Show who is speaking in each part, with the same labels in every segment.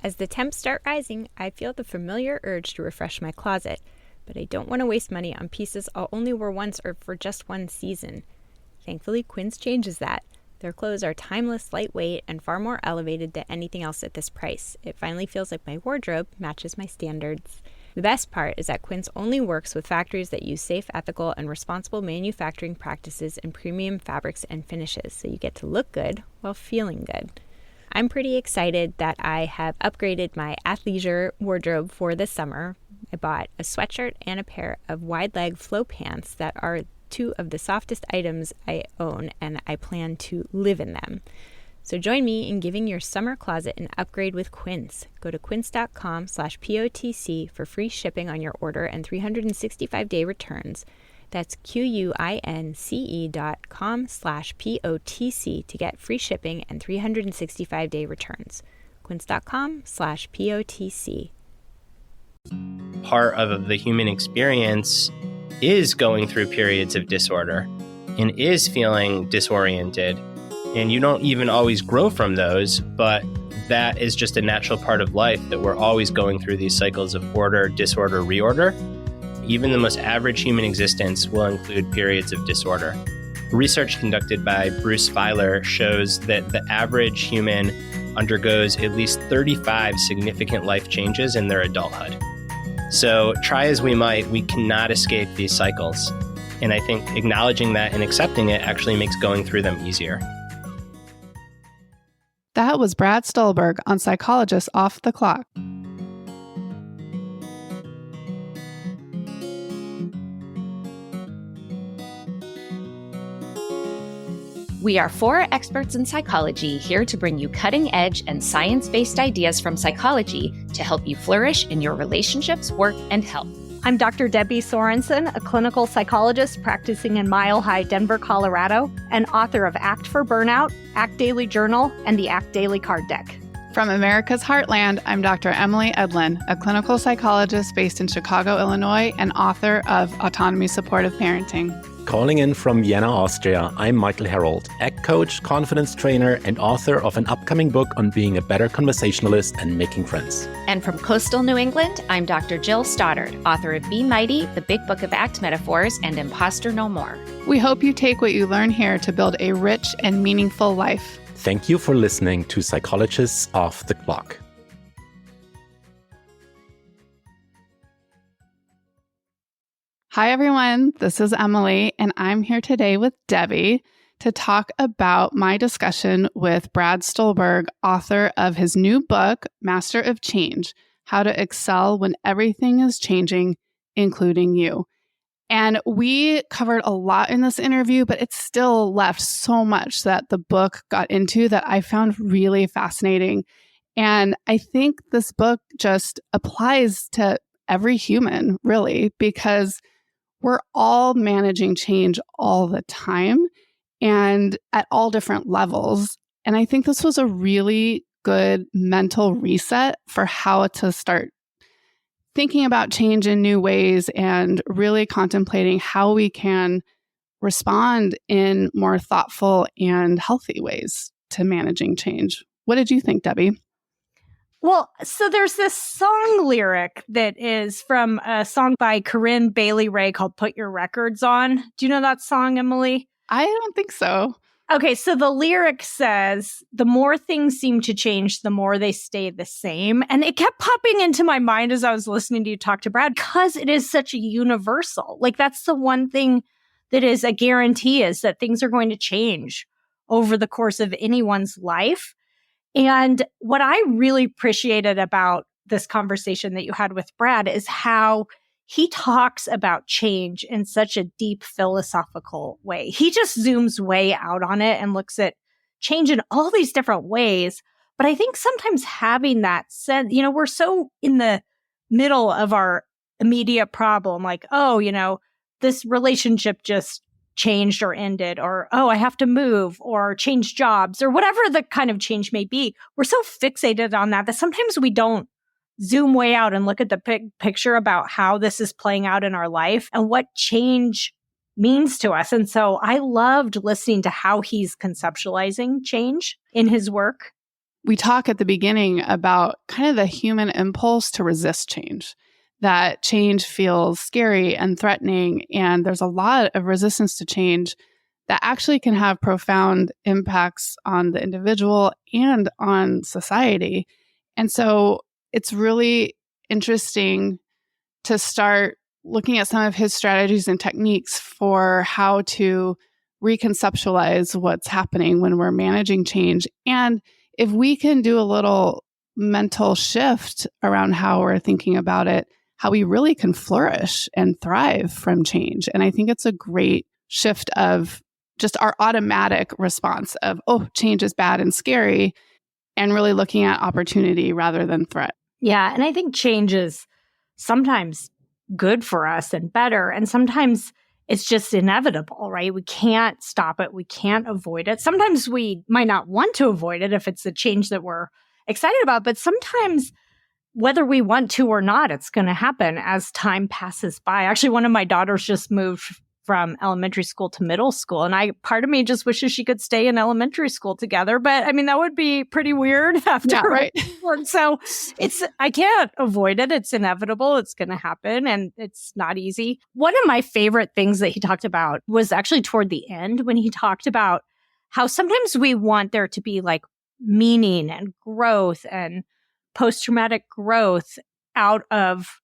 Speaker 1: As the temps start rising, I feel the familiar urge to refresh my closet, but I don't want to waste money on pieces I'll only wear once or for just one season. Thankfully, Quince changes that. Their clothes are timeless, lightweight, and far more elevated than anything else at this price. It finally feels like my wardrobe matches my standards. The best part is that Quince only works with factories that use safe, ethical, and responsible manufacturing practices and premium fabrics and finishes, so you get to look good while feeling good. I'm pretty excited that I have upgraded my athleisure wardrobe for this summer. I bought a sweatshirt and a pair of wide-leg flow pants that are two of the softest items I own, and I plan to live in them. So join me in giving your summer closet an upgrade with Quince. Go to quince.com/POTC for free shipping on your order and 365-day returns. That's QUINCE.com/POTC to get free shipping and 365-day returns. Quince.com/POTC.
Speaker 2: Part of the human experience is going through periods of disorder and is feeling disoriented. And you don't even always grow from those, but that is just a natural part of life, that we're always going through these cycles of order, disorder, reorder. Even the most average human existence will include periods of disorder. Research conducted by Bruce Feiler shows that the average human undergoes at least 35 significant life changes in their adulthood. So try as we might, we cannot escape these cycles. And I think acknowledging that and accepting it actually makes going through them easier.
Speaker 3: That was Brad Stulberg on Psychologist Off the Clock.
Speaker 4: We are four experts in psychology here to bring you cutting-edge and science-based ideas from psychology to help you flourish in your relationships, work, and health.
Speaker 5: I'm Dr. Debbie Sorensen, a clinical psychologist practicing in Mile High, Denver, Colorado, and author of Act for Burnout, Act Daily Journal, and the Act Daily Card Deck.
Speaker 3: From America's Heartland, I'm Dr. Emily Edlin, a clinical psychologist based in Chicago, Illinois, and author of Autonomy Supportive Parenting.
Speaker 6: Calling in from Vienna, Austria, I'm Michael Herold, ACT coach, confidence trainer, and author of an upcoming book on being a better conversationalist and making friends.
Speaker 4: And from coastal New England, I'm Dr. Jill Stoddard, author of Be Mighty, The Big Book of ACT Metaphors, and Imposter No More.
Speaker 3: We hope you take what you learn here to build a rich and meaningful life.
Speaker 6: Thank you for listening to Psychologists Off the Clock.
Speaker 3: Hi, everyone. This is Emily, and I'm here today with Debbie to talk about my discussion with Brad Stulberg, author of his new book, Master of Change: How to Excel When Everything is Changing, Including You. And we covered a lot in this interview, but it still left so much that the book got into that I found really fascinating. And I think this book just applies to every human, really, because we're all managing change all the time and at all different levels. And I think this was a really good mental reset for how to start thinking about change in new ways and really contemplating how we can respond in more thoughtful and healthy ways to managing change. What did you think, Debbie?
Speaker 5: Well, so there's this song lyric that is from a song by Corinne Bailey Rae called Put Your Records On. Do you know that song, Emily?
Speaker 3: I don't think so.
Speaker 5: Okay, so the lyric says, the more things seem to change, the more they stay the same. And it kept popping into my mind as I was listening to you talk to Brad, because it is such a universal. Like, that's the one thing that is a guarantee, is that things are going to change over the course of anyone's life. And what I really appreciated about this conversation that you had with Brad is how he talks about change in such a deep philosophical way. He just zooms way out on it and looks at change in all these different ways. But I think sometimes having that sense, we're so in the middle of our immediate problem, like, oh, this relationship just changed or ended, or, oh, I have to move or change jobs, or whatever the kind of change may be. We're so fixated on that sometimes we don't zoom way out and look at the big picture about how this is playing out in our life and what change means to us. And so I loved listening to how he's conceptualizing change in his work.
Speaker 3: we talk at the beginning about kind of the human impulse to resist change, that change feels scary and threatening. And there's a lot of resistance to change that actually can have profound impacts on the individual and on society. And so it's really interesting to start looking at some of his strategies and techniques for how to reconceptualize what's happening when we're managing change. And if we can do a little mental shift around how we're thinking about it, how we really can flourish and thrive from change. And I think it's a great shift of just our automatic response of, oh, change is bad and scary, and really looking at opportunity rather than threat.
Speaker 5: Yeah. And I think change is sometimes good for us and better. And sometimes it's just inevitable, right? We can't stop it. We can't avoid it. Sometimes we might not want to avoid it if it's a change that we're excited about. But sometimes, whether we want to or not, it's going to happen as time passes by. Actually, one of my daughters just moved from elementary school to middle school. And part of me just wishes she could stay in elementary school together. But I mean, that would be pretty weird after.
Speaker 3: Yeah, right.
Speaker 5: So I can't avoid it. It's inevitable. It's going to happen. And it's not easy. One of my favorite things that he talked about was actually toward the end when he talked about how sometimes we want there to be like meaning and growth and post-traumatic growth out of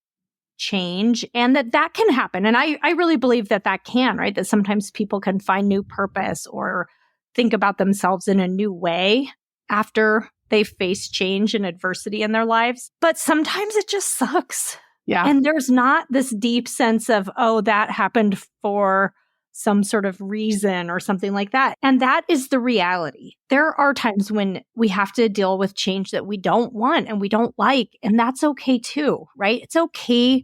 Speaker 5: change, and that can happen. And I really believe that can, right? That sometimes people can find new purpose or think about themselves in a new way after they face change and adversity in their lives. But sometimes it just sucks.
Speaker 3: Yeah.
Speaker 5: And there's not this deep sense of, oh, that happened for some sort of reason or something like that. And that is the reality. There are times when we have to deal with change that we don't want and we don't like. And that's okay too, right? It's okay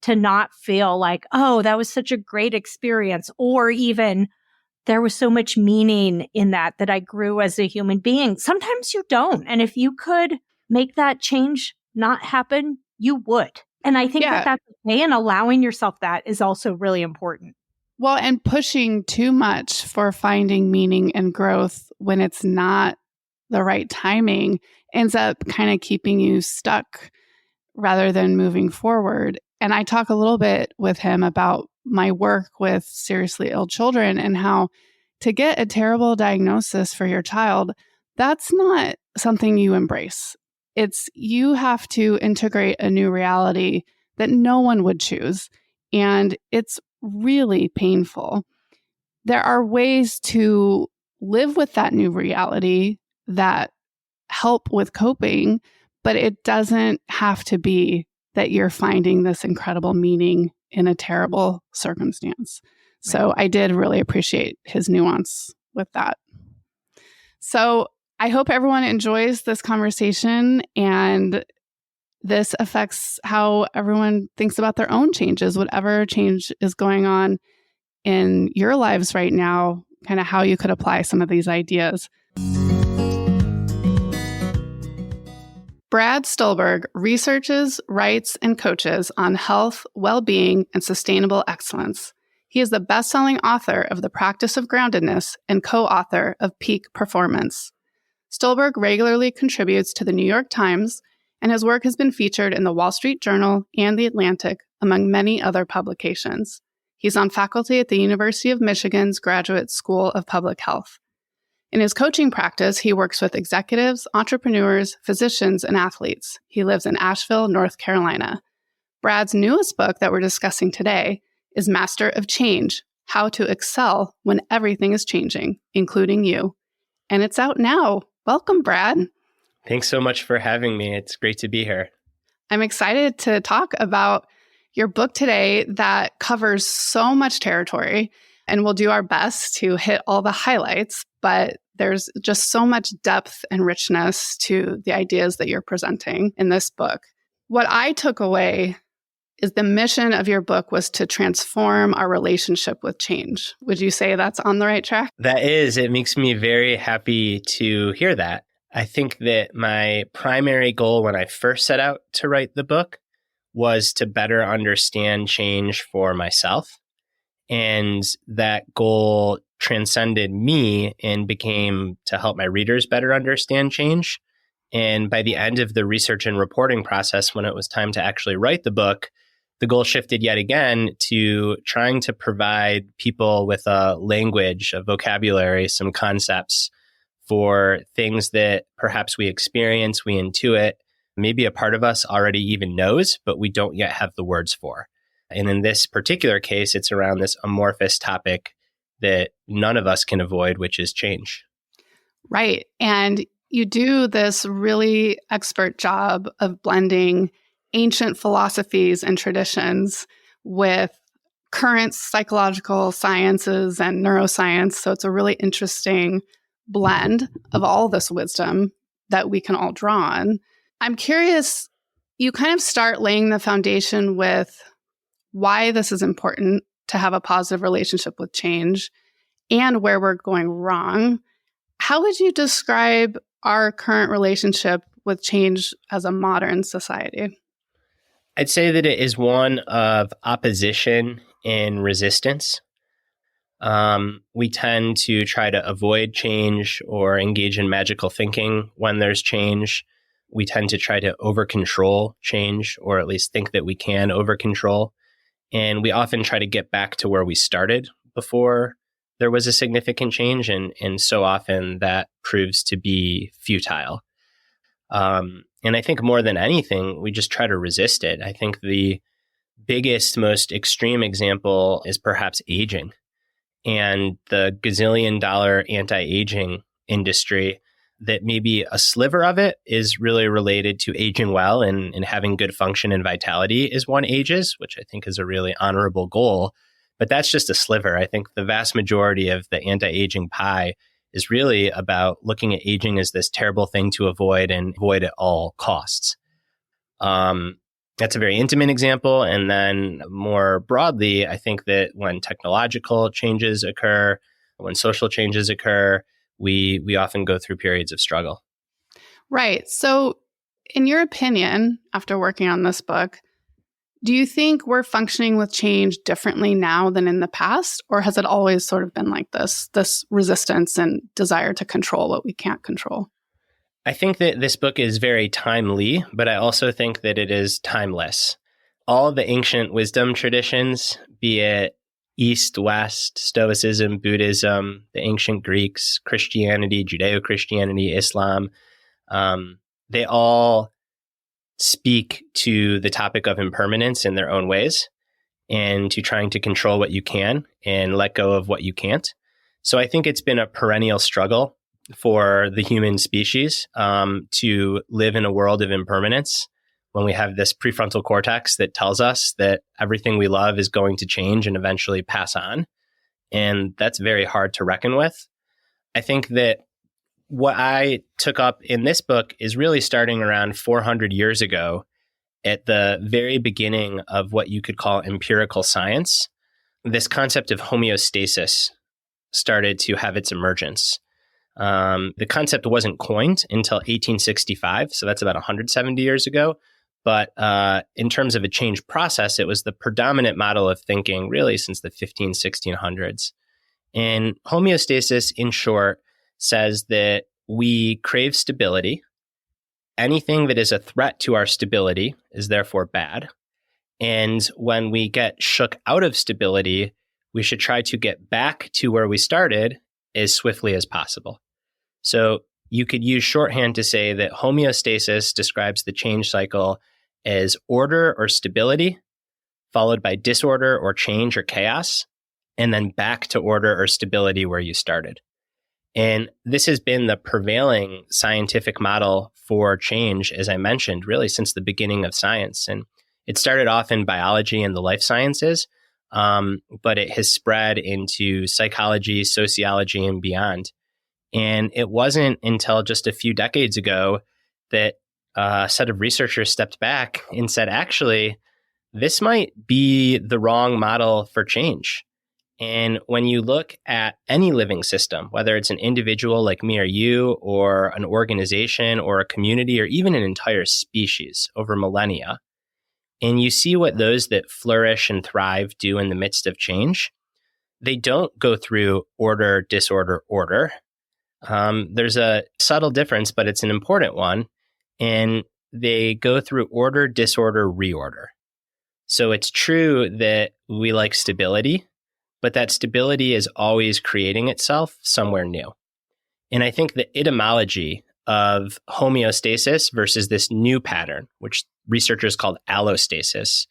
Speaker 5: to not feel like, oh, that was such a great experience, or even there was so much meaning in that I grew as a human being. Sometimes you don't. And if you could make that change not happen, you would. And I think that's okay. And allowing yourself that is also really important.
Speaker 3: Well, and pushing too much for finding meaning and growth when it's not the right timing ends up kind of keeping you stuck rather than moving forward. And I talk a little bit with him about my work with seriously ill children and how to get a terrible diagnosis for your child, that's not something you embrace. It's you have to integrate a new reality that no one would choose. And it's really painful. There are ways to live with that new reality that help with coping, but it doesn't have to be that you're finding this incredible meaning in a terrible circumstance. So I did really appreciate his nuance with that. So I hope everyone enjoys this conversation, and this affects how everyone thinks about their own changes, whatever change is going on in your lives right now, kind of how you could apply some of these ideas. Brad Stulberg researches, writes, and coaches on health, well-being, and sustainable excellence. He is the best-selling author of The Practice of Groundedness and co-author of Peak Performance. Stulberg regularly contributes to the New York Times, and his work has been featured in the Wall Street Journal and The Atlantic, among many other publications. He's on faculty at the University of Michigan's Graduate School of Public Health. In his coaching practice, he works with executives, entrepreneurs, physicians, and athletes. He lives in Asheville, North Carolina. Brad's newest book that we're discussing today is Master of Change: How to Excel When Everything is Changing, Including You. And it's out now. Welcome, Brad.
Speaker 2: Thanks so much for having me. It's great to be here.
Speaker 3: I'm excited to talk about your book today that covers so much territory, and we'll do our best to hit all the highlights, but there's just so much depth and richness to the ideas that you're presenting in this book. What I took away is the mission of your book was to transform our relationship with change. Would you say that's on the right track?
Speaker 2: That is. It makes me very happy to hear that. I think that my primary goal when I first set out to write the book was to better understand change for myself. And that goal transcended me and became to help my readers better understand change. And by the end of the research and reporting process, when it was time to actually write the book, the goal shifted yet again to trying to provide people with a language, a vocabulary, some concepts for things that perhaps we experience, we intuit, maybe a part of us already even knows, but we don't yet have the words for. And in this particular case, it's around this amorphous topic that none of us can avoid, which is change.
Speaker 3: Right. And you do this really expert job of blending ancient philosophies and traditions with current psychological sciences and neuroscience. So it's a really interesting blend of all this wisdom that we can all draw on. I'm curious, you kind of start laying the foundation with why this is important to have a positive relationship with change and where we're going wrong. How would you describe our current relationship with change as a modern society?
Speaker 2: I'd say that it is one of opposition and resistance. We tend to try to avoid change or engage in magical thinking when there's change. We tend to try to over-control change, or at least think that we can over-control. And we often try to get back to where we started before there was a significant change. And so often that proves to be futile. And I think more than anything, we just try to resist it. I think the biggest, most extreme example is perhaps aging and the gazillion-dollar anti-aging industry that maybe a sliver of it is really related to aging well and having good function and vitality as one ages, which I think is a really honorable goal. But that's just a sliver. I think the vast majority of the anti-aging pie is really about looking at aging as this terrible thing to avoid and avoid at all costs. That's a very intimate example. And then more broadly, I think that when technological changes occur, when social changes occur, we often go through periods of struggle.
Speaker 3: Right. So in your opinion, after working on this book, do you think we're functioning with change differently now than in the past? Or has it always sort of been like this resistance and desire to control what we can't control?
Speaker 2: I think that this book is very timely, but I also think that it is timeless. All of the ancient wisdom traditions, be it East, West, Stoicism, Buddhism, the ancient Greeks, Christianity, Judeo-Christianity, Islam, they all speak to the topic of impermanence in their own ways and to trying to control what you can and let go of what you can't. So I think it's been a perennial struggle for the human species to live in a world of impermanence when we have this prefrontal cortex that tells us that everything we love is going to change and eventually pass on. And that's very hard to reckon with. I think that what I took up in this book is really starting around 400 years ago at the very beginning of what you could call empirical science. This concept of homeostasis started to have its emergence. The concept wasn't coined until 1865, so that's about 170 years ago. But in terms of a change process, it was the predominant model of thinking really since the 1600s. And homeostasis, in short, says that we crave stability. Anything that is a threat to our stability is therefore bad. And when we get shook out of stability, we should try to get back to where we started as swiftly as possible. So you could use shorthand to say that homeostasis describes the change cycle as order or stability, followed by disorder or change or chaos, and then back to order or stability where you started. And this has been the prevailing scientific model for change, as I mentioned, really since the beginning of science. And it started off in biology and the life sciences, but it has spread into psychology, sociology, and beyond. And it wasn't until just a few decades ago that a set of researchers stepped back and said, actually, this might be the wrong model for change. And when you look at any living system, whether it's an individual like me or you, or an organization or a community, or even an entire species over millennia, and you see what those that flourish and thrive do in the midst of change, they don't go through order, disorder, order. There's a subtle difference, but it's an important one. and they go through order, disorder, reorder. So it's true that we like stability, but that stability is always creating itself somewhere new. And I think the etymology of homeostasis versus this new pattern, which researchers called allostasis,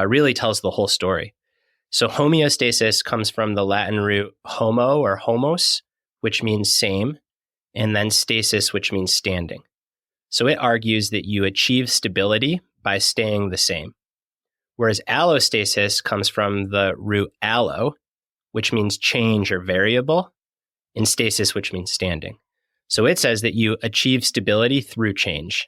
Speaker 2: really tells the whole story. So homeostasis comes from the Latin root homo or homos, which means same, and then stasis, which means standing. So it argues that you achieve stability by staying the same. Whereas allostasis comes from the root allo, which means change or variable, and stasis, which means standing. So it says that you achieve stability through change.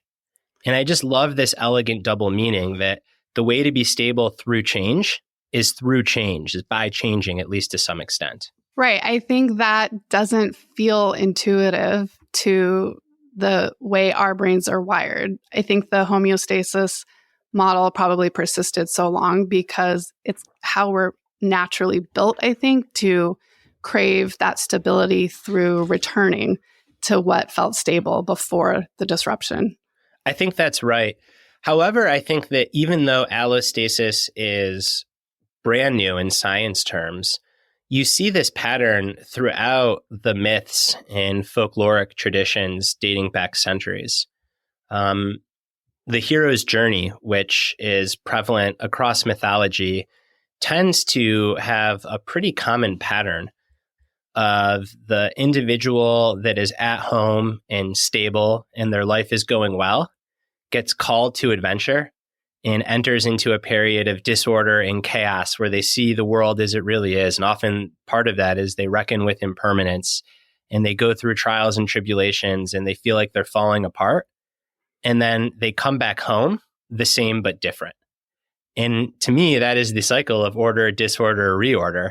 Speaker 2: And I just love this elegant double meaning that the way to be stable through change is through change, is by changing, at least to some extent.
Speaker 3: Right. I think that doesn't feel intuitive to the way our brains are wired. I think the homeostasis model probably persisted so long because it's how we're naturally built, I think, to crave that stability through returning to what felt stable before the disruption.
Speaker 2: I think that's right. However, I think that even though allostasis is brand new in science terms, you see this pattern throughout the myths and folkloric traditions dating back centuries. The hero's journey, which is prevalent across mythology, tends to have a pretty common pattern of the individual that is at home and stable and their life is going well, gets called to adventure and enters into a period of disorder and chaos where they see the world as it really is. And often part of that is they reckon with impermanence and they go through trials and tribulations and they feel like they're falling apart. And then they come back home the same but different. And to me, that is the cycle of order, disorder, reorder.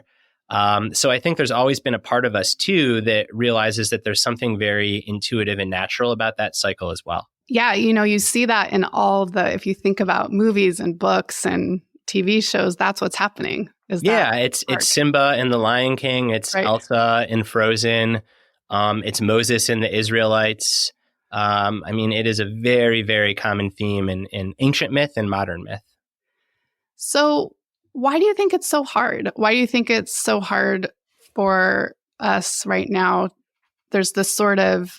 Speaker 2: So I think there's always been a part of us too that realizes that there's something very intuitive and natural about that cycle as well.
Speaker 3: Yeah, you see that in all if you think about movies and books and TV shows, that's what's happening.
Speaker 2: It's Simba in The Lion King. It's right. Elsa in Frozen. It's Moses in the Israelites. It is a very, very common theme in ancient myth and modern myth.
Speaker 3: So why do you think it's so hard? Why do you think it's so hard for us right now? There's this sort of,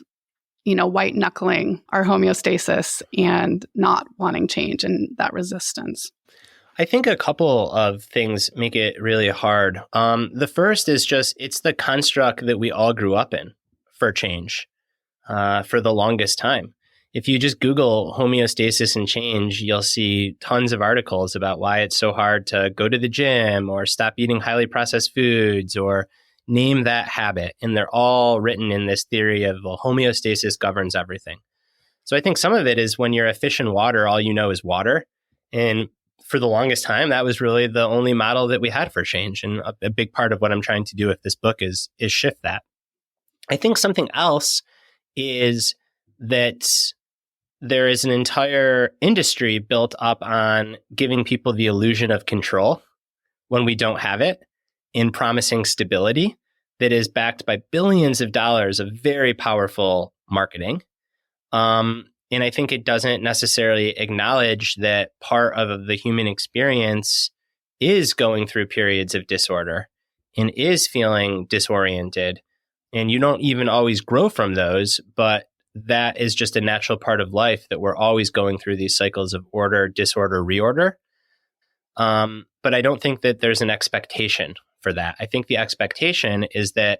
Speaker 3: white knuckling our homeostasis and not wanting change and that resistance.
Speaker 2: I think a couple of things make it really hard. The first is it's the construct that we all grew up in for change for the longest time. If you just Google homeostasis and change, you'll see tons of articles about why it's so hard to go to the gym or stop eating highly processed foods or name that habit. And they're all written in this theory of homeostasis governs everything. So I think some of it is when you're a fish in water, all you know is water. And for the longest time, that was really the only model that we had for change. And a big part of what I'm trying to do with this book is shift that. I think something else is that there is an entire industry built up on giving people the illusion of control when we don't have it, in promising stability that is backed by billions of dollars of very powerful marketing. And I think it doesn't necessarily acknowledge that part of the human experience is going through periods of disorder and is feeling disoriented. And you don't even always grow from those, but that is just a natural part of life that we're always going through these cycles of order, disorder, reorder. But I don't think that there's an expectation for that. I think the expectation is that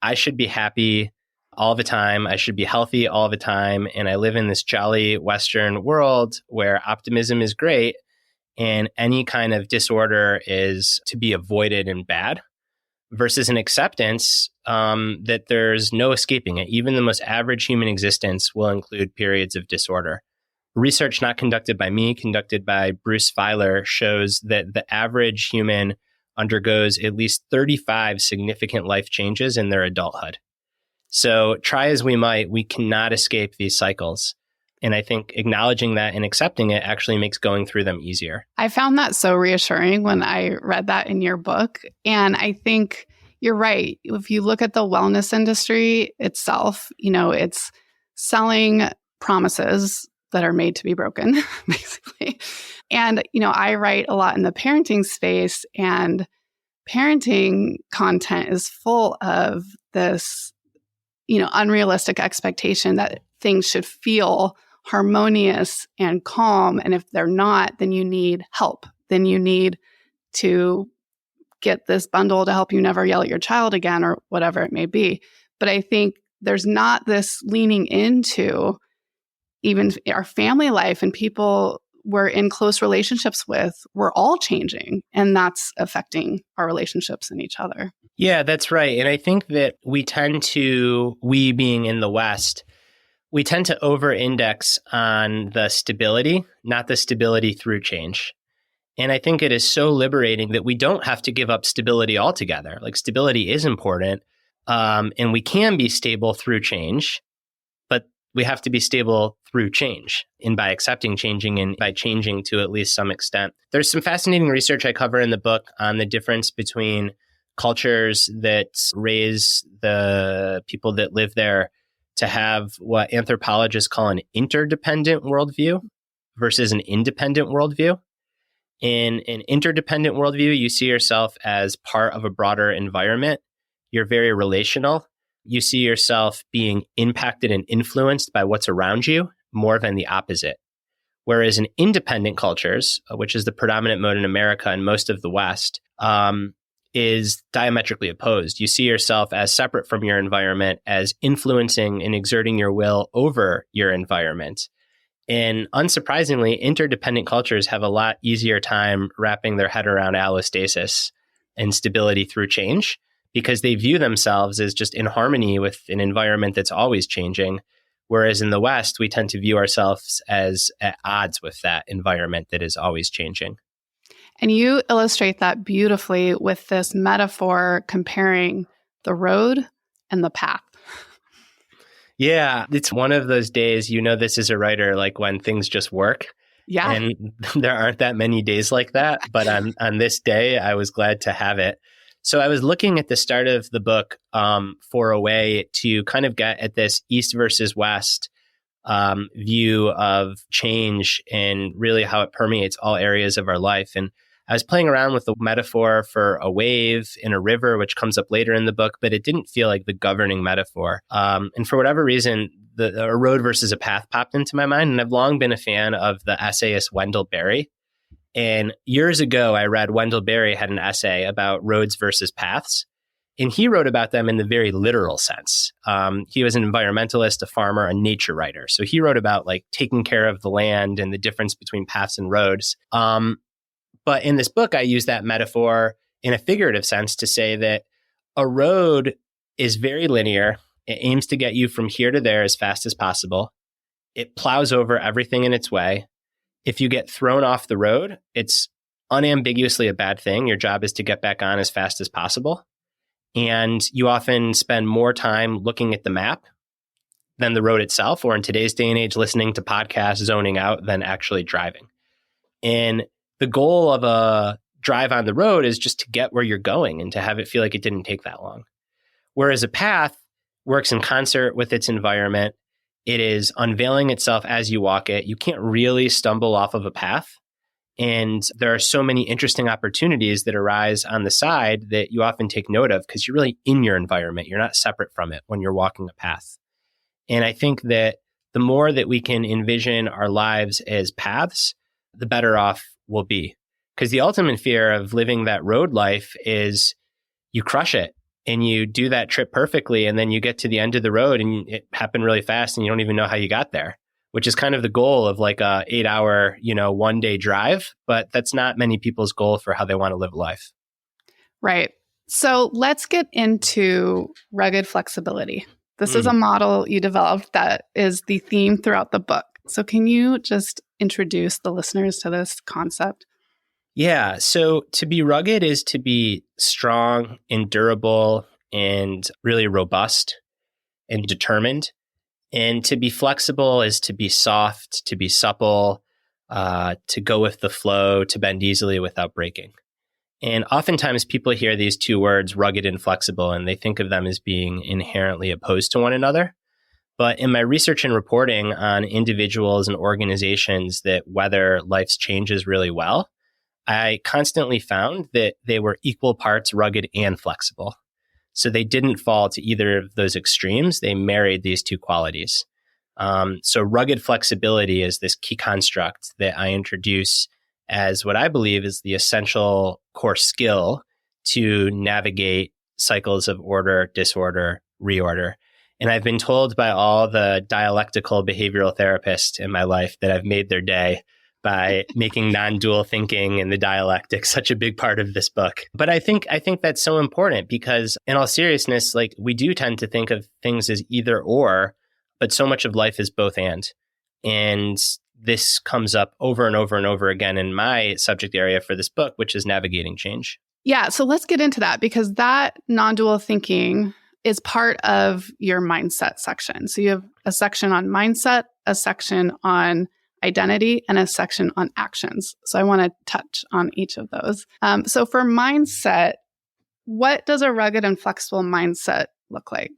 Speaker 2: I should be happy all the time. I should be healthy all the time. And I live in this jolly Western world where optimism is great and any kind of disorder is to be avoided and bad. Versus an acceptance that there's no escaping it. Even the most average human existence will include periods of disorder. Research not conducted by me, conducted by Bruce Feiler, shows that the average human undergoes at least 35 significant life changes in their adulthood. So try as we might, we cannot escape these cycles. And I think acknowledging that and accepting it actually makes going through them easier. I
Speaker 3: found that so reassuring when I read that in your book. And I think you're right. If you look at the wellness industry itself, it's selling promises that are made to be broken, basically. And, I write a lot in the parenting space, and parenting content is full of this, unrealistic expectation that things should feel harmonious and calm. And if they're not, then you need help. Then you need to get this bundle to help you never yell at your child again, or whatever it may be. But I think there's not this leaning into even our family life, and people we're in close relationships with, we're all changing, and that's affecting our relationships and each other.
Speaker 2: Yeah, that's right. And I think that we being in the West, we tend to over-index on the stability, not the stability through change. And I think it is so liberating that we don't have to give up stability altogether. Like, stability is important, and we can be stable through change, but we have to be stable through change, and by accepting changing and by changing to at least some extent. There's some fascinating research I cover in the book on the difference between cultures that raise the people that live there to have what anthropologists call an interdependent worldview versus an independent worldview. In an interdependent worldview, you see yourself as part of a broader environment. You're very relational. You see yourself being impacted and influenced by what's around you more than the opposite. Whereas in independent cultures, which is the predominant mode in America and most of the West, is diametrically opposed. You see yourself as separate from your environment, as influencing and exerting your will over your environment. And unsurprisingly, interdependent cultures have a lot easier time wrapping their head around allostasis and stability through change, because they view themselves as just in harmony with an environment that's always changing. Whereas in the West, we tend to view ourselves as at odds with that environment that is always changing.
Speaker 3: And you illustrate that beautifully with this metaphor comparing the road and the path.
Speaker 2: Yeah, it's one of those days, this as a writer, like when things just work.
Speaker 3: Yeah.
Speaker 2: And there aren't that many days like that. But on this day, I was glad to have it. So I was looking at the start of the book for a way to kind of get at this East versus West view of change and really how it permeates all areas of our life. And I was playing around with the metaphor for a wave in a river, which comes up later in the book, but it didn't feel like the governing metaphor. And for whatever reason, a road versus a path popped into my mind. And I've long been a fan of the essayist Wendell Berry. And years ago, I read Wendell Berry had an essay about roads versus paths. And he wrote about them in the very literal sense. He was an environmentalist, a farmer, a nature writer. So he wrote about like taking care of the land and the difference between paths and roads. But in this book, I use that metaphor in a figurative sense to say that a road is very linear. It aims to get you from here to there as fast as possible. It plows over everything in its way. If you get thrown off the road, it's unambiguously a bad thing. Your job is to get back on as fast as possible. And you often spend more time looking at the map than the road itself, or in today's day and age, listening to podcasts, zoning out, than actually driving. And the goal of a drive on the road is just to get where you're going and to have it feel like it didn't take that long. Whereas a path works in concert with its environment. It is unveiling itself as you walk it. You can't really stumble off of a path. And there are so many interesting opportunities that arise on the side that you often take note of because you're really in your environment. You're not separate from it when you're walking a path. And I think that the more that we can envision our lives as paths, the better off we'll be. Because the ultimate fear of living that road life is you crush it and you do that trip perfectly. And then you get to the end of the road and it happened really fast and you don't even know how you got there, which is kind of the goal of like a 8-hour, 1-day drive. But that's not many people's goal for how they want to live life.
Speaker 3: Right. So let's get into rugged flexibility. This is a model you developed that is the theme throughout the book. So can you just introduce the listeners to this concept?
Speaker 2: Yeah. So to be rugged is to be strong and durable and really robust and determined. And to be flexible is to be soft, to be supple, to go with the flow, to bend easily without breaking. And oftentimes people hear these two words, rugged and flexible, and they think of them as being inherently opposed to one another. But in my research and reporting on individuals and organizations that weather life's changes really well, I constantly found that they were equal parts rugged and flexible. So they didn't fall to either of those extremes. They married these two qualities. So rugged flexibility is this key construct that I introduce as what I believe is the essential core skill to navigate cycles of order, disorder, reorder. And I've been told by all the dialectical behavioral therapists in my life that I've made their day by making non-dual thinking and the dialectic such a big part of this book. But I think that's so important because in all seriousness, like we do tend to think of things as either or, but so much of life is both and. And this comes up over and over and over again in my subject area for this book, which is navigating change.
Speaker 3: Yeah, so let's get into that because that non-dual thinking is part of your mindset section. So you have a section on mindset, a section on identity, and a section on actions. So I want to touch on each of those. So for mindset, what does a rugged and flexible mindset look like?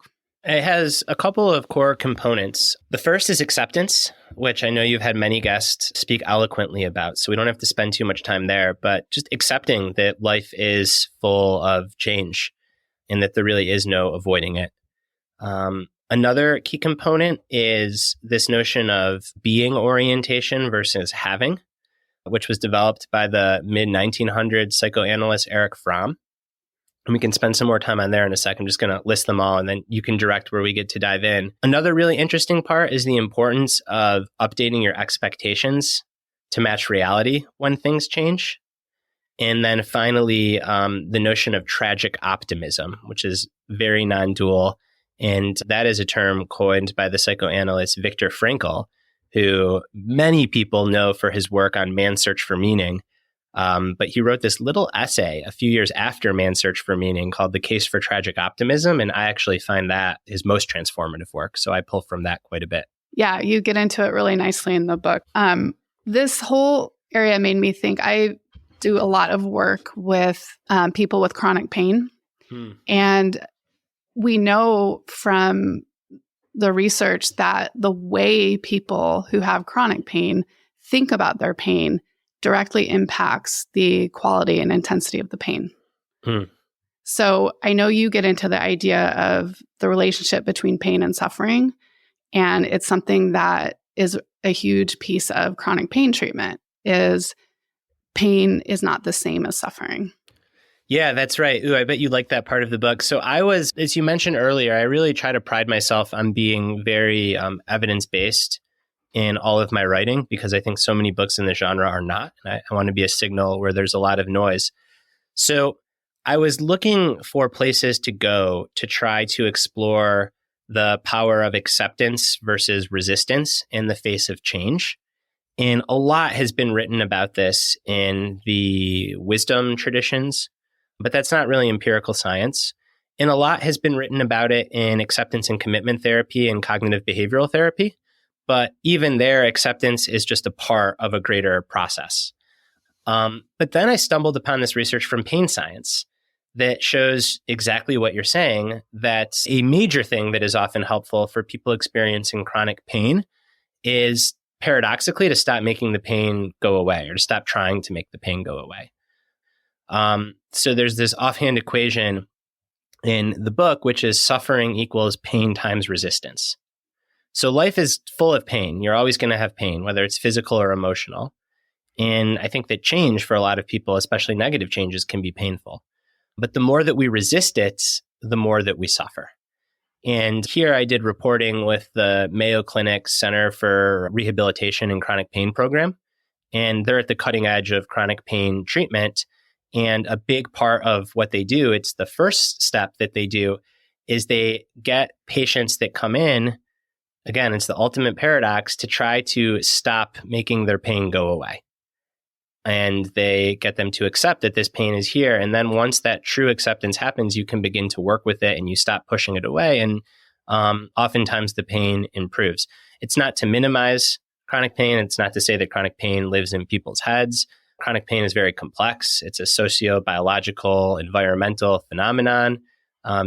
Speaker 2: It has a couple of core components. The first is acceptance, which I know you've had many guests speak eloquently about, so we don't have to spend too much time there, but just accepting that life is full of change and that there really is no avoiding it. Another key component is this notion of being orientation versus having, which was developed by the mid-1900s psychoanalyst Erich Fromm. And we can spend some more time on there in a second. I'm just going to list them all, and then you can direct where we get to dive in. Another really interesting part is the importance of updating your expectations to match reality when things change. And then finally, the notion of tragic optimism, which is very non-dual. And that is a term coined by the psychoanalyst Viktor Frankl, who many people know for his work on Man's Search for Meaning. But he wrote this little essay a few years after Man's Search for Meaning called The Case for Tragic Optimism. And I actually find that his most transformative work. So I pull from that quite a bit.
Speaker 3: Yeah, you get into it really nicely in the book. This whole area made me think. I do a lot of work with people with chronic pain. And we know from the research that the way people who have chronic pain think about their pain directly impacts the quality and intensity of the pain. So I know you get into the idea of the relationship between pain and suffering, and it's something that is a huge piece of chronic pain treatment is pain is not the same as suffering.
Speaker 2: Yeah, that's right. Ooh, I bet you like that part of the book. So I was, as you mentioned earlier, I really try to pride myself on being very evidence-based in all of my writing because I think so many books in the genre are not. And I want to be a signal where there's a lot of noise. So I was looking for places to go to try to explore the power of acceptance versus resistance in the face of change. And a lot has been written about this in the wisdom traditions, but that's not really empirical science. And a lot has been written about it in acceptance and commitment therapy and cognitive behavioral therapy. But even there, acceptance is just a part of a greater process. But then I stumbled upon this research from pain science that shows exactly what you're saying, that a major thing that is often helpful for people experiencing chronic pain is paradoxically to stop making the pain go away or to stop trying to make the pain go away. So there's this offhand equation in the book, which is suffering equals pain times resistance. So life is full of pain. You're always going to have pain, whether it's physical or emotional. And I think that change for a lot of people, especially negative changes, can be painful. But the more that we resist it, the more that we suffer. And here I did reporting with the Mayo Clinic Center for Rehabilitation and Chronic Pain program. And they're at the cutting edge of chronic pain treatment. And a big part of what they do, it's the first step that they do, is they get patients that come in. Again, it's the ultimate paradox to try to stop making their pain go away. And they get them to accept that this pain is here. And then once that true acceptance happens, you can begin to work with it and you stop pushing it away. And oftentimes the pain improves. It's not to minimize chronic pain. It's not to say that chronic pain lives in people's heads. Chronic pain is very complex. It's a socio-biological, environmental phenomenon.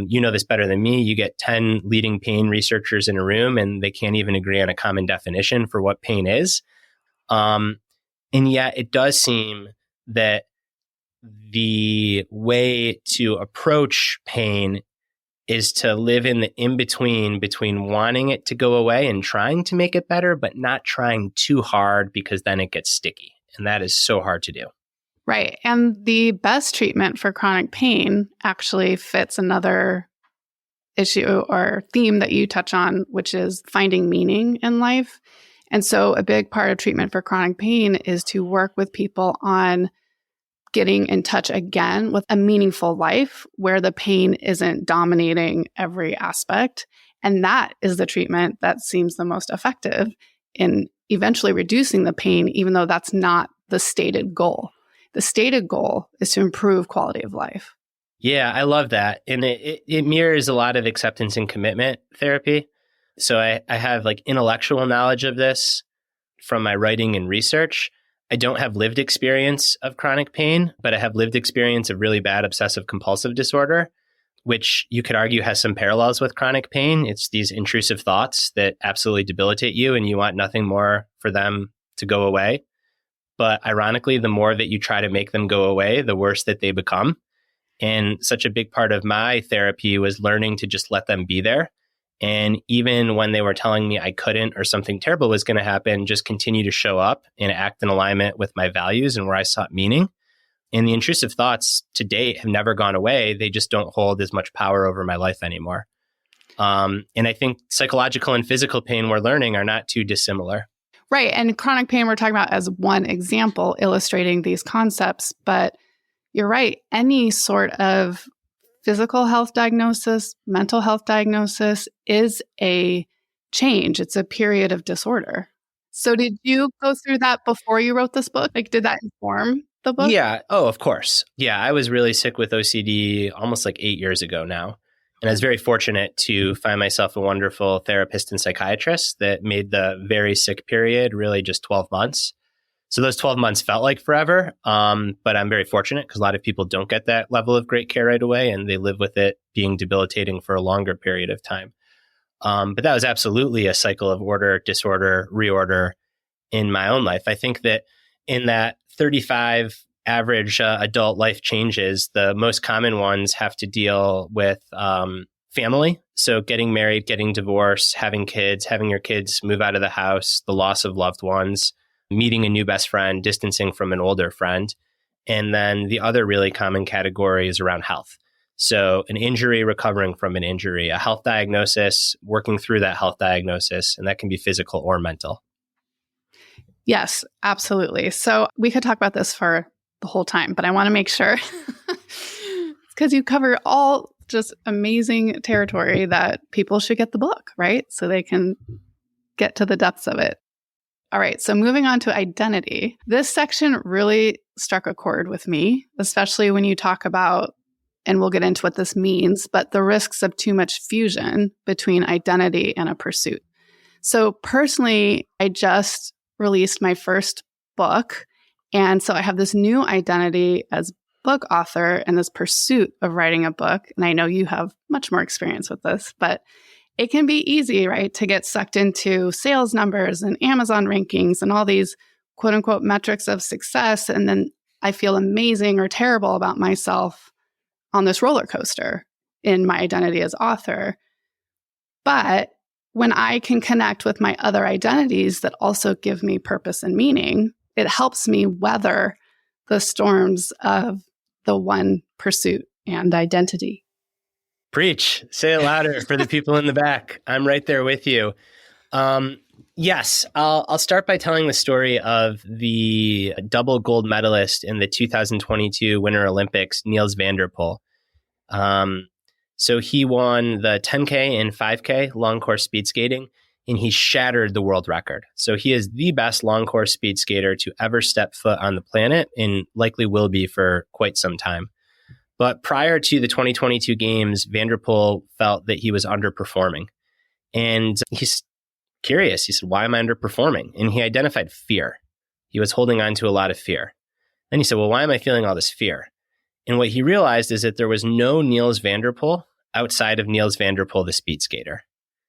Speaker 2: You know this better than me. You get 10 leading pain researchers in a room and they can't even agree on a common definition for what pain is. And yet it does seem that the way to approach pain is to live in the in-between between wanting it to go away and trying to make it better, but not trying too hard because then it gets sticky. And that is so hard to do.
Speaker 3: Right. And the best treatment for chronic pain actually fits another issue or theme that you touch on, which is finding meaning in life. And so a big part of treatment for chronic pain is to work with people on getting in touch again with a meaningful life where the pain isn't dominating every aspect. And that is the treatment that seems the most effective in eventually reducing the pain, even though that's not the stated goal. The stated goal is to improve quality of life.
Speaker 2: Yeah, I love that. And it mirrors a lot of acceptance and commitment therapy. So I have like intellectual knowledge of this from my writing and research. I don't have lived experience of chronic pain, but I have lived experience of really bad obsessive compulsive disorder, which you could argue has some parallels with chronic pain. It's these intrusive thoughts that absolutely debilitate you and you want nothing more for them to go away. But ironically, the more that you try to make them go away, the worse that they become. And such a big part of my therapy was learning to just let them be there. And even when they were telling me I couldn't or something terrible was going to happen, just continue to show up and act in alignment with my values and where I sought meaning. And the intrusive thoughts to date have never gone away. They just don't hold as much power over my life anymore. And I think psychological and physical pain we're learning are not too dissimilar.
Speaker 3: Right. And chronic pain we're talking about as one example illustrating these concepts. But you're right. Any sort of physical health diagnosis, mental health diagnosis is a change. It's a period of disorder. So did you go through that before you wrote this book? Like, did that inform the book?
Speaker 2: Yeah. Oh, of course. Yeah. I was really sick with OCD almost like 8 years ago now. And I was very fortunate to find myself a wonderful therapist and psychiatrist that made the very sick period really just 12 months. So those 12 months felt like forever, but I'm very fortunate because a lot of people don't get that level of great care right away and they live with it being debilitating for a longer period of time. But that was absolutely a cycle of order, disorder, reorder in my own life. I think that in that 35 average adult life changes, the most common ones have to deal with family. So getting married, getting divorced, having kids, having your kids move out of the house, the loss of loved ones, meeting a new best friend, distancing from an older friend. And then the other really common category is around health. So an injury, recovering from an injury, a health diagnosis, working through that health diagnosis, and that can be physical or mental.
Speaker 3: Yes, absolutely. So we could talk about this for the whole time, but I want to make sure because you cover all just amazing territory that people should get the book, right? So they can get to the depths of it. All right, so moving on to identity. This section really struck a chord with me, especially when you talk about, and we'll get into what this means, but the risks of too much fusion between identity and a pursuit. So personally, I just released my first book. And so I have this new identity as book author and this pursuit of writing a book. And I know you have much more experience with this, but it can be easy, right, to get sucked into sales numbers and Amazon rankings and all these quote unquote metrics of success. And then I feel amazing or terrible about myself on this roller coaster in my identity as author. But when I can connect with my other identities that also give me purpose and meaning, it helps me weather the storms of the one pursuit and identity.
Speaker 2: Preach. Say it louder for the people in the back. I'm right there with you. Yes, I'll start by telling the story of the double gold medalist in the 2022 Winter Olympics, Niels van der Poel. So he won the 10K and 5K long course speed skating, and he shattered the world record. So he is the best long course speed skater to ever step foot on the planet and likely will be for quite some time. But prior to the 2022 games, van der Poel felt that he was underperforming. And he's curious. He said, why am I underperforming? And he identified fear. He was holding on to a lot of fear. Then he said, well, why am I feeling all this fear? And what he realized is that there was no Niels van der Poel outside of Niels van der Poel, the speed skater.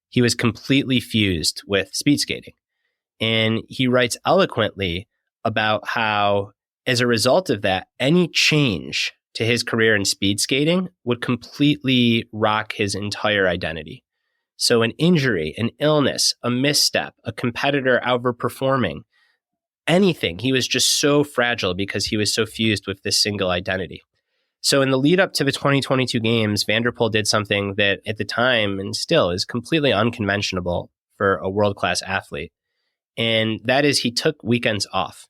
Speaker 2: He was completely fused with speed skating. And he writes eloquently about how, as a result of that, any change to his career in speed skating would completely rock his entire identity. So an injury, an illness, a misstep, a competitor overperforming, anything, he was just so fragile because he was so fused with this single identity. So in the lead up to the 2022 games, Van der Poel did something that at the time and still is completely unconventional for a world-class athlete. And that is he took weekends off.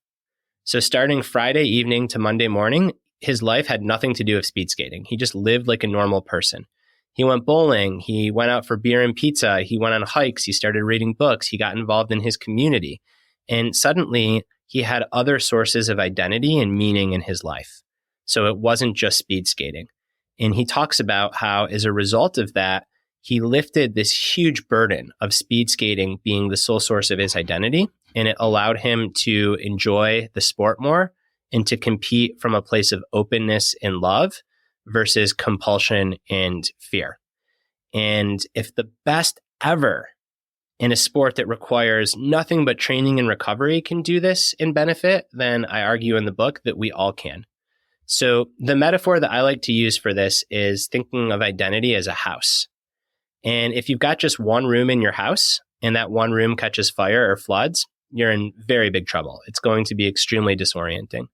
Speaker 2: So starting Friday evening to Monday morning, his life had nothing to do with speed skating. He just lived like a normal person. He went bowling. He went out for beer and pizza. He went on hikes. He started reading books. He got involved in his community. And suddenly he had other sources of identity and meaning in his life. So it wasn't just speed skating. And he talks about how as a result of that, he lifted this huge burden of speed skating being the sole source of his identity. And it allowed him to enjoy the sport more and to compete from a place of openness and love versus compulsion and fear. And if the best ever in a sport that requires nothing but training and recovery can do this and benefit, then I argue in the book that we all can. So the metaphor that I like to use for this is thinking of identity as a house. And if you've got just one room in your house and that one room catches fire or floods, you're in very big trouble. It's going to be extremely disorienting.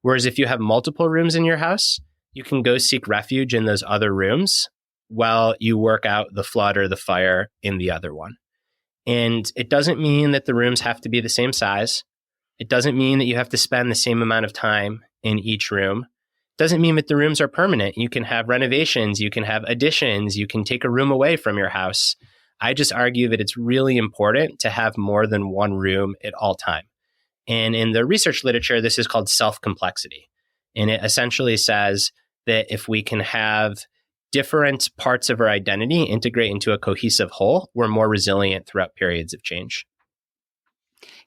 Speaker 2: Whereas if you have multiple rooms in your house, you can go seek refuge in those other rooms while you work out the flood or the fire in the other one. And it doesn't mean that the rooms have to be the same size. It doesn't mean that you have to spend the same amount of time in each room. It doesn't mean that the rooms are permanent. You can have renovations, you can have additions, you can take a room away from your house. I just argue that it's really important to have more than one room at all time. And in the research literature, this is called self-complexity. And it essentially says that if we can have different parts of our identity integrate into a cohesive whole, we're more resilient throughout periods of change.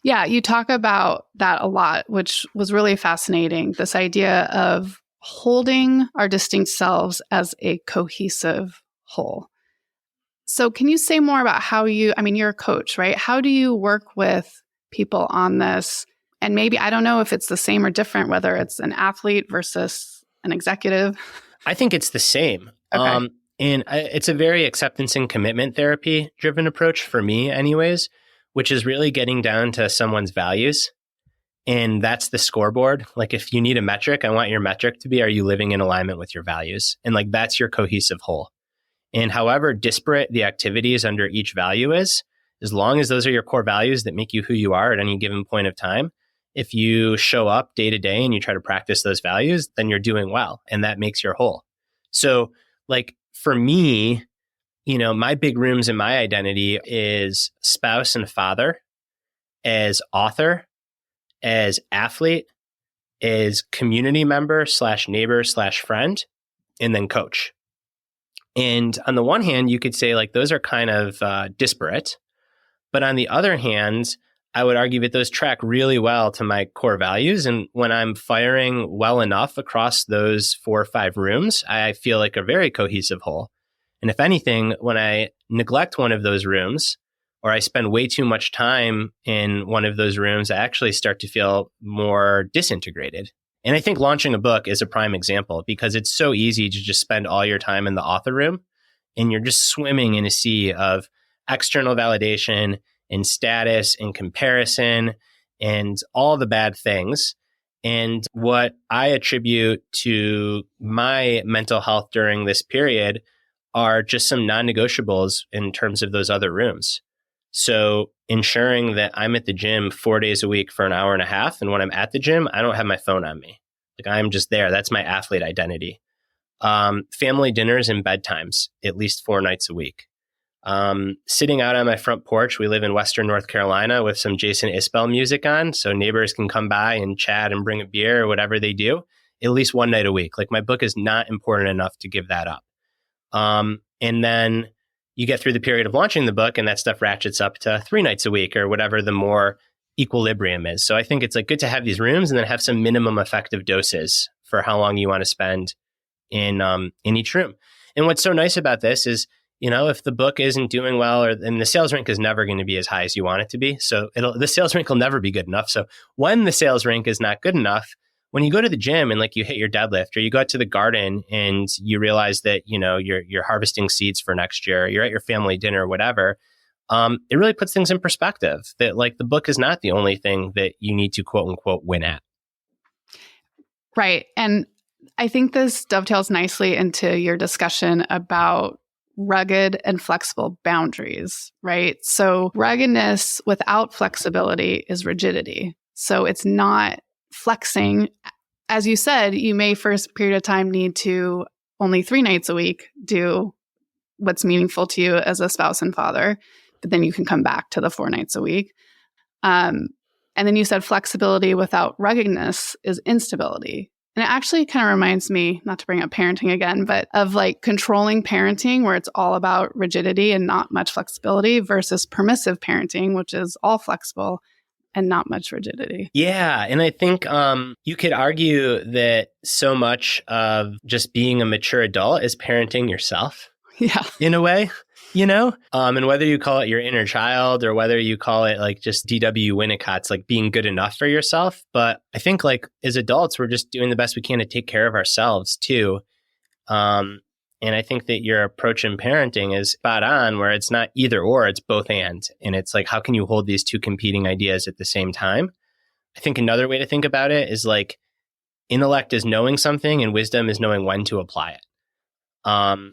Speaker 3: Yeah, you talk about that a lot, which was really fascinating. This idea of holding our distinct selves as a cohesive whole. So can you say more about how you're a coach, right? How do you work with people on this? And maybe, I don't know if it's the same or different, whether it's an athlete versus an executive.
Speaker 2: I think it's the same.
Speaker 3: Okay.
Speaker 2: It's a very acceptance and commitment therapy driven approach for me anyways, which is really getting down to someone's values. And that's the scoreboard. Like if you need a metric, I want your metric to be, are you living in alignment with your values? And like that's your cohesive whole. And however disparate the activities under each value is, as long as those are your core values that make you who you are at any given point of time, if you show up day to day and you try to practice those values, then you're doing well. And that makes your whole. So like for me, my big rooms in my identity is spouse and father, as author, as athlete, as community member / neighbor / friend, and then coach. And on the one hand, you could say like those are kind of disparate. But on the other hand, I would argue that those track really well to my core values. And when I'm firing well enough across those 4 or 5 rooms, I feel like a very cohesive whole. And if anything, when I neglect one of those rooms, or I spend way too much time in one of those rooms, I actually start to feel more disintegrated. And I think launching a book is a prime example because it's so easy to just spend all your time in the author room and you're just swimming in a sea of external validation and status and comparison and all the bad things. And what I attribute to my mental health during this period are just some non-negotiables in terms of those other rooms. So ensuring that I'm at the gym 4 days a week for an hour and a half. And when I'm at the gym, I don't have my phone on me. Like I'm just there. That's my athlete identity. Family dinners and bedtimes, at least 4 nights a week. Sitting out on my front porch. We live in Western North Carolina with some Jason Isbell music on. So neighbors can come by and chat and bring a beer or whatever they do at least 1 night a week. Like my book is not important enough to give that up. And then you get through the period of launching the book and that stuff ratchets up to 3 nights a week or whatever the more equilibrium is. So I think it's like good to have these rooms and then have some minimum effective doses for how long you want to spend in each room. And what's so nice about this is, if the book isn't doing well, and the sales rank is never going to be as high as you want it to be. So the sales rank will never be good enough. So when the sales rank is not good enough, when you go to the gym and like you hit your deadlift, or you go out to the garden and you realize that, you're harvesting seeds for next year, you're at your family dinner or whatever, it really puts things in perspective that like the book is not the only thing that you need to quote unquote win at.
Speaker 3: Right. And I think this dovetails nicely into your discussion about rugged and flexible boundaries, right? So ruggedness without flexibility is rigidity. So it's not flexing. As you said, you may for a period of time need to only 3 nights a week do what's meaningful to you as a spouse and father, but then you can come back to the 4 nights a week. And then you said flexibility without ruggedness is instability. And it actually kind of reminds me, not to bring up parenting again, but of like controlling parenting where it's all about rigidity and not much flexibility versus permissive parenting, which is all flexible and not much rigidity.
Speaker 2: Yeah. And I think you could argue that so much of just being a mature adult is parenting yourself.
Speaker 3: Yeah.
Speaker 2: In a way, and whether you call it your inner child or whether you call it like just DW Winnicott's like being good enough for yourself. But I think like as adults, we're just doing the best we can to take care of ourselves too. And I think that your approach in parenting is spot on, where it's not either or, it's both and it's like, how can you hold these two competing ideas at the same time? I think another way to think about it is like intellect is knowing something and wisdom is knowing when to apply it.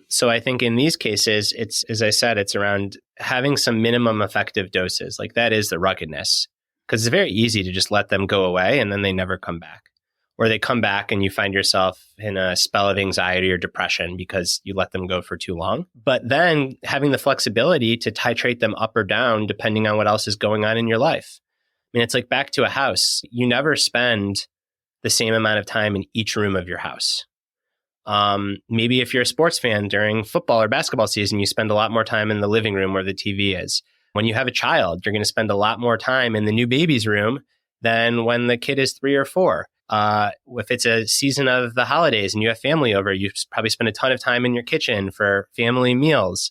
Speaker 2: So I think in these cases, it's, as I said, it's around having some minimum effective doses. Like that is the ruggedness, because it's very easy to just let them go away and then they never come back, or they come back and you find yourself in a spell of anxiety or depression because you let them go for too long. But then having the flexibility to titrate them up or down, depending on what else is going on in your life. I mean, it's like back to a house. You never spend the same amount of time in each room of your house. Maybe if you're a sports fan during football or basketball season, you spend a lot more time in the living room where the TV is. When you have a child, you're going to spend a lot more time in the new baby's room than when the kid is 3 or 4. If it's a season of the holidays and you have family over, you probably spend a ton of time in your kitchen for family meals.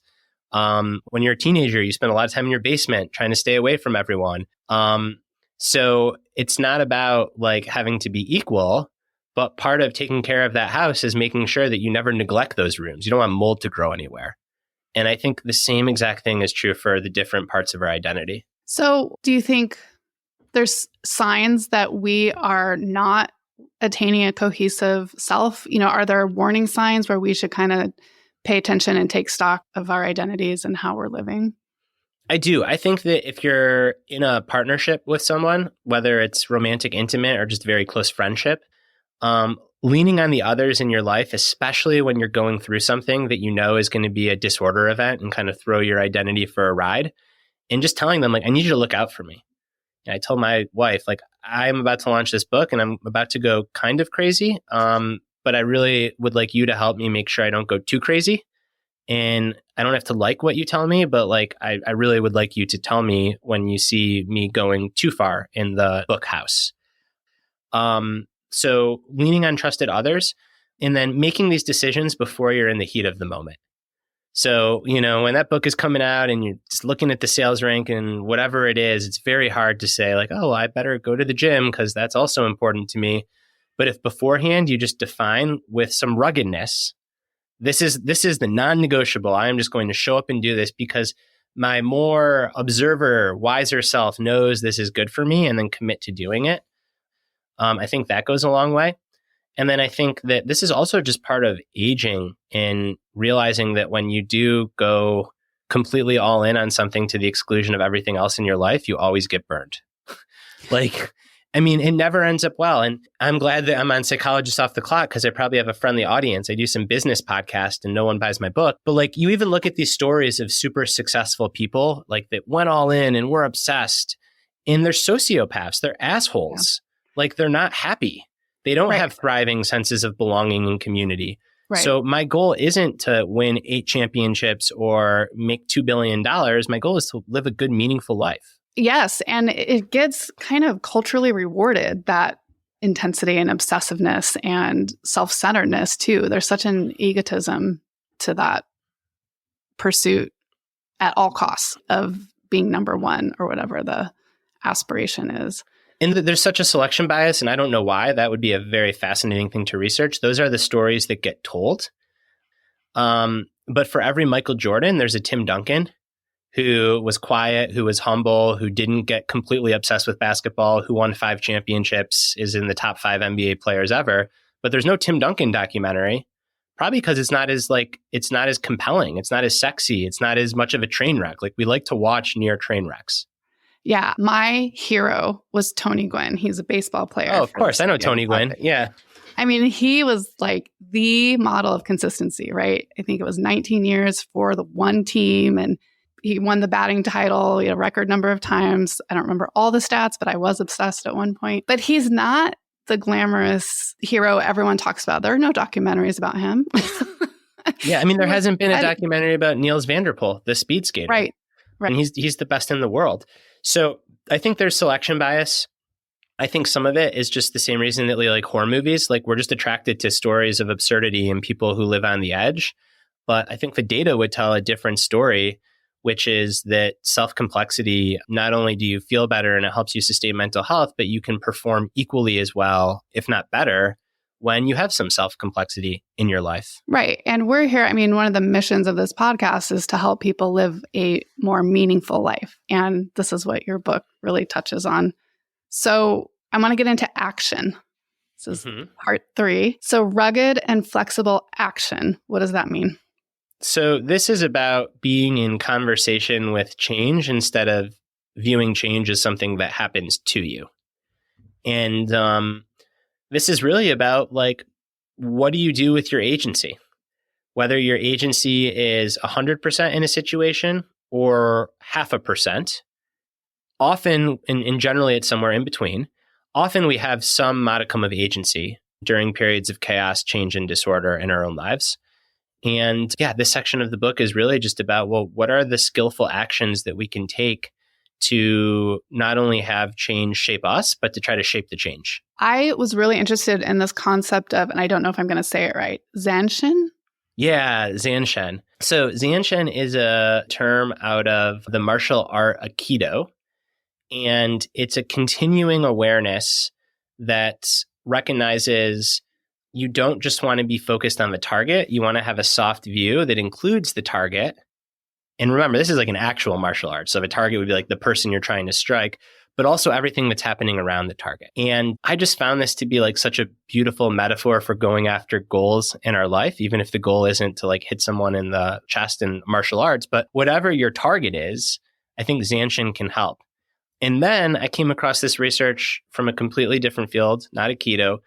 Speaker 2: When you're a teenager, you spend a lot of time in your basement trying to stay away from everyone. So it's not about like having to be equal. But part of taking care of that house is making sure that you never neglect those rooms. You don't want mold to grow anywhere. And I think the same exact thing is true for the different parts of our identity.
Speaker 3: So do you think there's signs that we are not attaining a cohesive self? Are there warning signs where we should kind of pay attention and take stock of our identities and how we're living?
Speaker 2: I do. I think that if you're in a partnership with someone, whether it's romantic, intimate, or just very close friendship, leaning on the others in your life, especially when you're going through something that is going to be a disorder event and kind of throw your identity for a ride, and just telling them like, I need you to look out for me. And I told my wife, like, I'm about to launch this book and I'm about to go kind of crazy. But I really would like you to help me make sure I don't go too crazy. And I don't have to like what you tell me, but like, I really would like you to tell me when you see me going too far in the book house. So leaning on trusted others and then making these decisions before you're in the heat of the moment. So, when that book is coming out and you're just looking at the sales rank and whatever it is, it's very hard to say like, oh, I better go to the gym because that's also important to me. But if beforehand you just define with some ruggedness, this is the non-negotiable. I am just going to show up and do this because my more observer, wiser self knows this is good for me, and then commit to doing it. I think that goes a long way. And then I think that this is also just part of aging and realizing that when you do go completely all in on something to the exclusion of everything else in your life, you always get burned. It never ends up well. And I'm glad that I'm on Psychologist Off the Clock because I probably have a friendly audience. I do some business podcast and no one buys my book. But like, you even look at these stories of super successful people like that went all in and were obsessed, and they're sociopaths. They're assholes. Yeah. Like, they're not happy. They don't have thriving senses of belonging and community. Right. So my goal isn't to win 8 championships or make $2 billion. My goal is to live a good, meaningful life.
Speaker 3: Yes. And it gets kind of culturally rewarded, that intensity and obsessiveness and self-centeredness too. There's such an egotism to that pursuit at all costs of being number one or whatever the aspiration is.
Speaker 2: And there's such a selection bias, and I don't know why. That would be a very fascinating thing to research. Those are the stories that get told. But for every Michael Jordan, there's a Tim Duncan who was quiet, who was humble, who didn't get completely obsessed with basketball, who won 5 championships, is in the top 5 NBA players ever. But there's no Tim Duncan documentary, probably because it's not as compelling. It's not as sexy. It's not as much of a train wreck. Like, we like to watch near train wrecks.
Speaker 3: Yeah. My hero was Tony Gwynn. He's a baseball player.
Speaker 2: Oh, of course. I know Tony Gwynn. Yeah.
Speaker 3: I mean, he was like the model of consistency, right? I think it was 19 years for the one team, and he won the batting title a record number of times. I don't remember all the stats, but I was obsessed at one point. But he's not the glamorous hero everyone talks about. There are no documentaries about him.
Speaker 2: Yeah, I mean, there hasn't been a documentary about Niels van der Poel, the speed skater.
Speaker 3: Right.
Speaker 2: And he's the best in the world. So I think there's selection bias. I think some of it is just the same reason that we like horror movies. Like, we're just attracted to stories of absurdity and people who live on the edge. But I think the data would tell a different story, which is that self-complexity, not only do you feel better and it helps you sustain mental health, but you can perform equally as well, if not better, when you have some self-complexity in your life.
Speaker 3: Right. And we're here. I mean, one of the missions of this podcast is to help people live a more meaningful life. And this is what your book really touches on. So I want to get into action. This is part 3. So rugged and flexible action. What does that mean?
Speaker 2: So this is about being in conversation with change instead of viewing change as something that happens to you. And this is really about, like, what do you do with your agency? Whether your agency is 100% in a situation or 0.5%. Often, and generally it's somewhere in between, often we have some modicum of agency during periods of chaos, change, and disorder in our own lives. And yeah, this section of the book is really just about, well, what are the skillful actions that we can take to not only have change shape us, but to try to shape the change?
Speaker 3: I was really interested in this concept of, and I don't know if I'm going to say it right, Zanshin?
Speaker 2: Yeah, Zanshin. So Zanshin is a term out of the martial art Aikido, and it's a continuing awareness that recognizes you don't just want to be focused on the target. You want to have a soft view that includes the target. And remember, this is like an actual martial art. So the target would be like the person you're trying to strike, but also everything that's happening around the target. And I just found this to be like such a beautiful metaphor for going after goals in our life, even if the goal isn't to like hit someone in the chest in martial arts. But whatever your target is, I think Zanshin can help. And then I came across this research from a completely different field, not Aikido,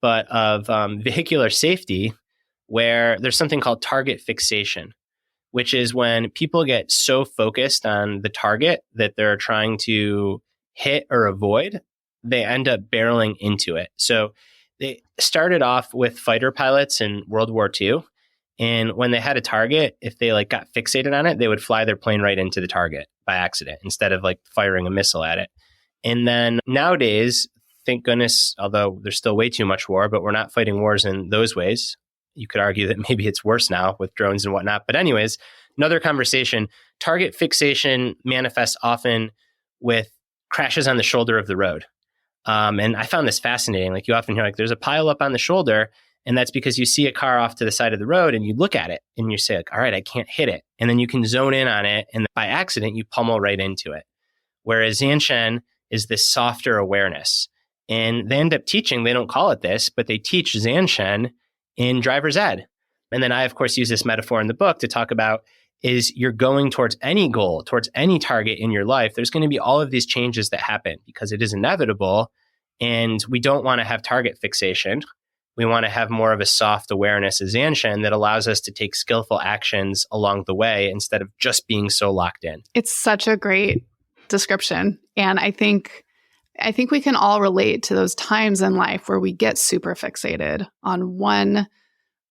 Speaker 2: but of vehicular safety, where there's something called target fixation, which is when people get so focused on the target that they're trying to hit or avoid, they end up barreling into it. So they started off with fighter pilots in World War II. And when they had a target, if they like got fixated on it, they would fly their plane right into the target by accident instead of like firing a missile at it. And then nowadays, thank goodness, although there's still way too much war, but we're not fighting wars in those ways. You could argue that maybe it's worse now with drones and whatnot. But anyways, another conversation. Target fixation manifests often with crashes on the shoulder of the road. And I found this fascinating. Like, you often hear like there's a pile up on the shoulder, and that's because you see a car off to the side of the road and you look at it and you say, like, all right, I can't hit it. And then you can zone in on it, and by accident, you pummel right into it. Whereas Zanshin is this softer awareness. And they end up teaching, they don't call it this, but they teach Zanshin in driver's ed. And then I, of course, use this metaphor in the book to talk about is you're going towards any goal, towards any target in your life. There's going to be all of these changes that happen because it is inevitable. And we don't want to have target fixation. We want to have more of a soft awareness as Zanshin that allows us to take skillful actions along the way instead of just being so locked in.
Speaker 3: It's such a great description. And I think we can all relate to those times in life where we get super fixated on one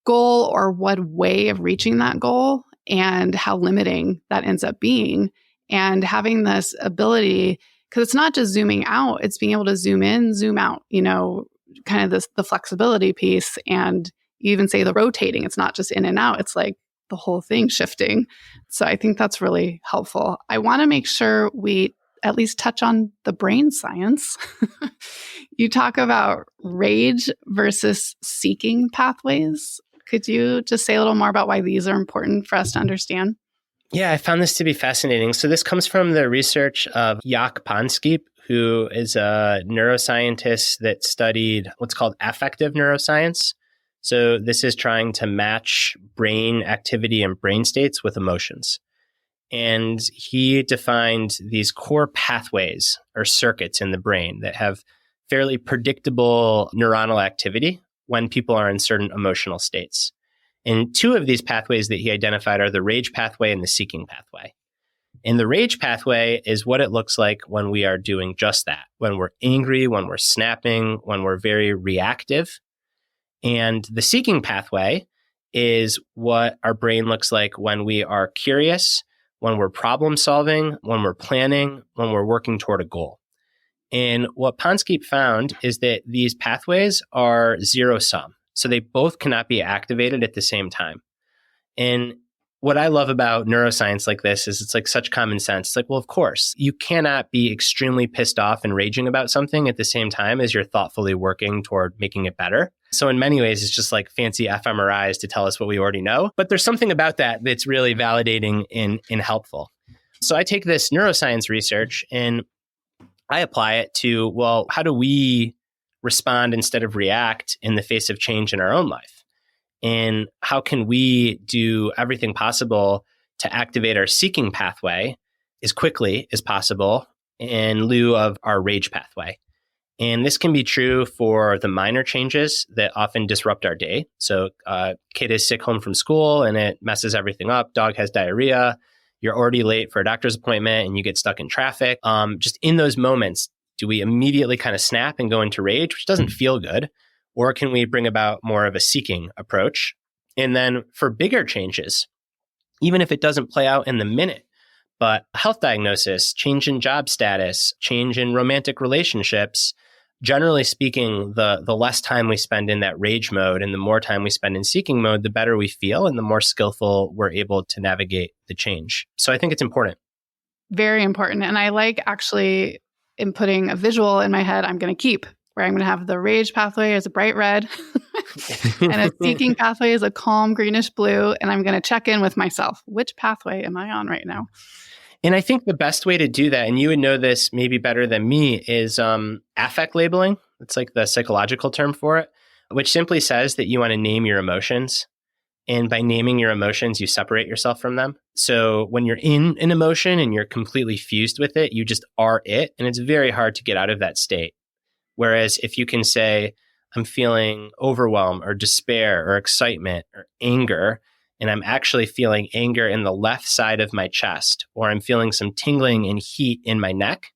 Speaker 3: goal or one way of reaching that goal and how limiting that ends up being. And having this ability, because it's not just zooming out, it's being able to zoom in, zoom out, kind of the flexibility piece. And you even say the rotating, it's not just in and out, it's like the whole thing shifting. So I think that's really helpful. I want to make sure we at least touch on the brain science. You talk about rage versus seeking pathways. Could you just say a little more about why these are important for us to understand?
Speaker 2: Yeah, I found this to be fascinating. So this comes from the research of Jaak Panksepp, who is a neuroscientist that studied what's called affective neuroscience. So this is trying to match brain activity and brain states with emotions. And he defined these core pathways or circuits in the brain that have fairly predictable neuronal activity when people are in certain emotional states. And two of these pathways that he identified are the rage pathway and the seeking pathway. And the rage pathway is what it looks like when we are doing just that, when we're angry, when we're snapping, when we're very reactive. And the seeking pathway is what our brain looks like when we are curious, when we're problem solving, when we're planning, when we're working toward a goal. And what Panksepp found is that these pathways are zero sum. So they both cannot be activated at the same time. And what I love about neuroscience like this is it's like such common sense. It's like, well, of course, you cannot be extremely pissed off and raging about something at the same time as you're thoughtfully working toward making it better. So in many ways, it's just like fancy fMRIs to tell us what we already know. But there's something about that that's really validating and helpful. So I take this neuroscience research and I apply it to, well, how do we respond instead of react in the face of change in our own life? And how can we do everything possible to activate our seeking pathway as quickly as possible in lieu of our rage pathway? And this can be true for the minor changes that often disrupt our day. So kid is sick home from school and it messes everything up. Dog has diarrhea. You're already late for a doctor's appointment and you get stuck in traffic. Just in those moments, do we immediately kind of snap and go into rage, which doesn't feel good? Or can we bring about more of a seeking approach? And then for bigger changes, even if it doesn't play out in the minute, but health diagnosis, change in job status, change in romantic relationships, generally speaking, the less time we spend in that rage mode and the more time we spend in seeking mode, the better we feel and the more skillful we're able to navigate the change. So I think it's important.
Speaker 3: Very important. And I like actually in putting a visual in my head, I'm going to keep, where I'm going to have the rage pathway as a bright red and a seeking pathway is a calm greenish blue. And I'm going to check in with myself. Which pathway am I on right now?
Speaker 2: And I think the best way to do that, and you would know this maybe better than me, is affect labeling. It's like the psychological term for it, which simply says that you want to name your emotions. And by naming your emotions, you separate yourself from them. So when you're in an emotion and you're completely fused with it, you just are it. And it's very hard to get out of that state. Whereas if you can say, I'm feeling overwhelm or despair or excitement or anger, and I'm actually feeling anger in the left side of my chest, or I'm feeling some tingling and heat in my neck,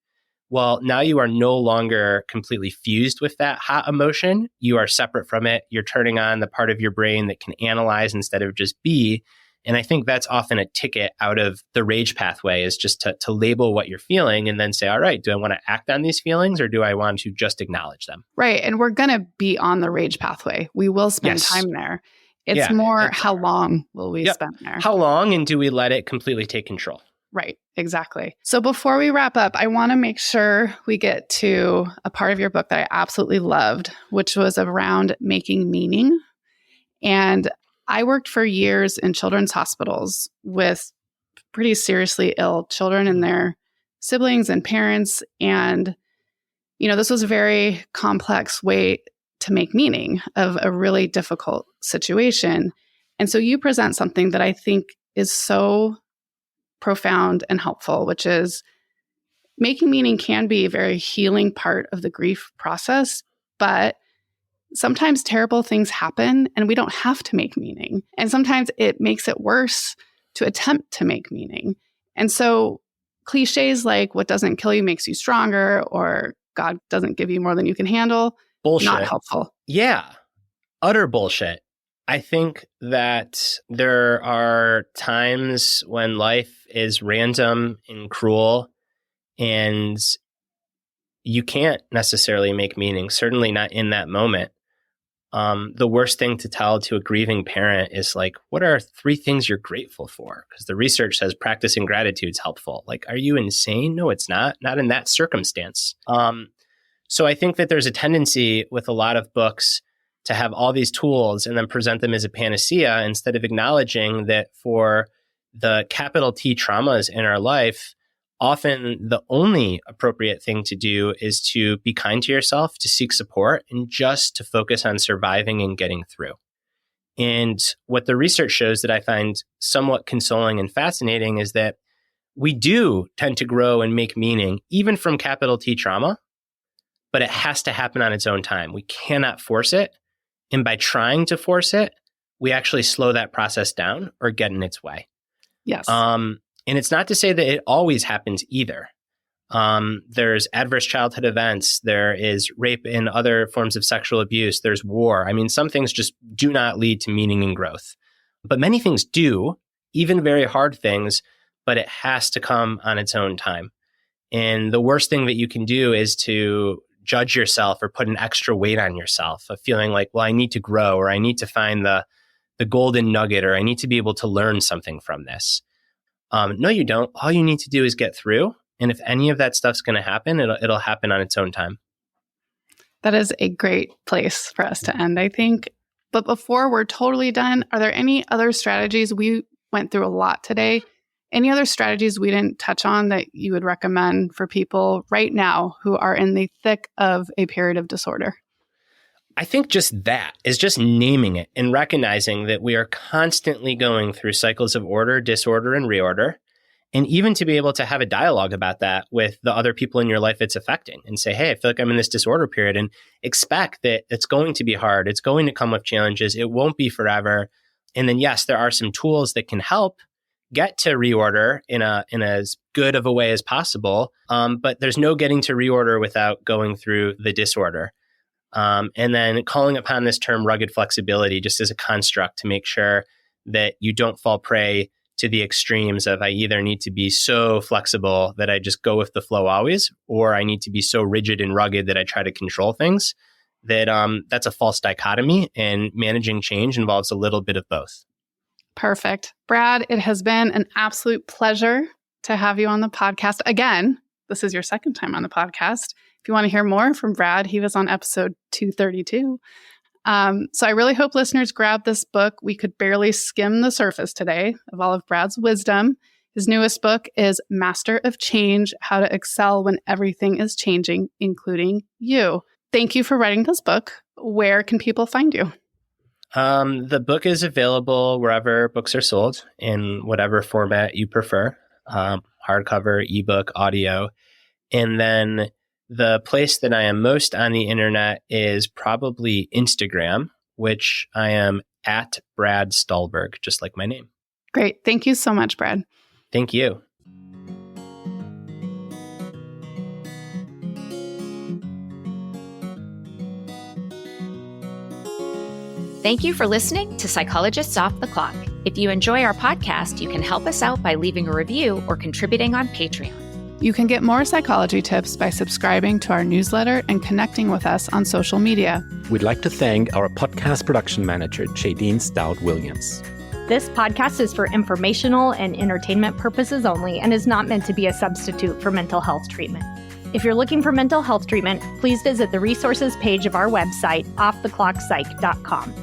Speaker 2: well, now you are no longer completely fused with that hot emotion. You are separate from it. You're turning on the part of your brain that can analyze instead of just be. And I think that's often a ticket out of the rage pathway, is just to label what you're feeling and then say, all right, do I want to act on these feelings or do I want to just acknowledge them?
Speaker 3: Right. And we're going to be on the rage pathway. We will spend time there. It's more how long will we spend there?
Speaker 2: How long, and do we let it completely take control?
Speaker 3: Right, exactly. So before we wrap up, I want to make sure we get to a part of your book that I absolutely loved, which was around making meaning. And I worked for years in children's hospitals with pretty seriously ill children and their siblings and parents. And, this was a very complex way to make meaning of a really difficult situation. And so you present something that I think is so profound and helpful, which is making meaning can be a very healing part of the grief process, but sometimes terrible things happen and we don't have to make meaning. And sometimes it makes it worse to attempt to make meaning. And so cliches like what doesn't kill you makes you stronger, or God doesn't give you more than you can handle,
Speaker 2: bullshit.
Speaker 3: Not helpful.
Speaker 2: Yeah. Utter bullshit. I think that there are times when life is random and cruel and you can't necessarily make meaning, certainly not in that moment. the worst thing to tell to a grieving parent is like, what are 3 things you're grateful for? Because the research says practicing gratitude is helpful. Like, are you insane? No, it's not. Not in that circumstance. So I think that there's a tendency with a lot of books to have all these tools and then present them as a panacea instead of acknowledging that for the capital T traumas in our life, often the only appropriate thing to do is to be kind to yourself, to seek support, and just to focus on surviving and getting through. And what the research shows that I find somewhat consoling and fascinating is that we do tend to grow and make meaning, even from capital T trauma, but it has to happen on its own time. We cannot force it. And by trying to force it, we actually slow that process down or get in its way.
Speaker 3: Yes.
Speaker 2: And it's not to say that it always happens either. There's adverse childhood events. There is rape and other forms of sexual abuse. There's war. I mean, some things just do not lead to meaning and growth. But many things do, even very hard things, but it has to come on its own time. And the worst thing that you can do is to judge yourself or put an extra weight on yourself of feeling like, well, I need to grow, or I need to find the golden nugget, or I need to be able to learn something from this. No, you don't. All you need to do is get through. And if any of that stuff's going to happen, it'll happen on its own time.
Speaker 3: That is a great place for us to end, I think. But before we're totally done, are there any other strategies? We went through a lot today. Any other strategies we didn't touch on that you would recommend for people right now who are in the thick of a period of disorder?
Speaker 2: I think just that is just naming it and recognizing that we are constantly going through cycles of order, disorder, and reorder. And even to be able to have a dialogue about that with the other people in your life it's affecting and say, hey, I feel like I'm in this disorder period, and expect that it's going to be hard. It's going to come with challenges. It won't be forever. And then, yes, there are some tools that can help get to reorder in as good of a way as possible. But there's no getting to reorder without going through the disorder. And then calling upon this term rugged flexibility just as a construct to make sure that you don't fall prey to the extremes of I either need to be so flexible that I just go with the flow always, or I need to be so rigid and rugged that I try to control things. That's a false dichotomy, and managing change involves a little bit of both.
Speaker 3: Perfect. Brad, it has been an absolute pleasure to have you on the podcast. Again, this is your second time on the podcast. If you want to hear more from Brad, he was on episode 232. So I really hope listeners grab this book. We could barely skim the surface today of all of Brad's wisdom. His newest book is Master of Change: How to Excel When Everything is Changing, Including You. Thank you for writing this book. Where can people find you?
Speaker 2: The book is available wherever books are sold in whatever format you prefer, hardcover, ebook, audio. And then the place that I am most on the internet is probably Instagram, which I am at Brad Stulberg, just like my name.
Speaker 3: Great. Thank you so much, Brad.
Speaker 2: Thank you.
Speaker 4: Thank you for listening to Psychologists Off the Clock. If you enjoy our podcast, you can help us out by leaving a review or contributing on Patreon.
Speaker 3: You can get more psychology tips by subscribing to our newsletter and connecting with us on social media.
Speaker 6: We'd like to thank our podcast production manager, Jadine Stout-Williams.
Speaker 5: This podcast is for informational and entertainment purposes only and is not meant to be a substitute for mental health treatment. If you're looking for mental health treatment, please visit the resources page of our website, offtheclockpsych.com.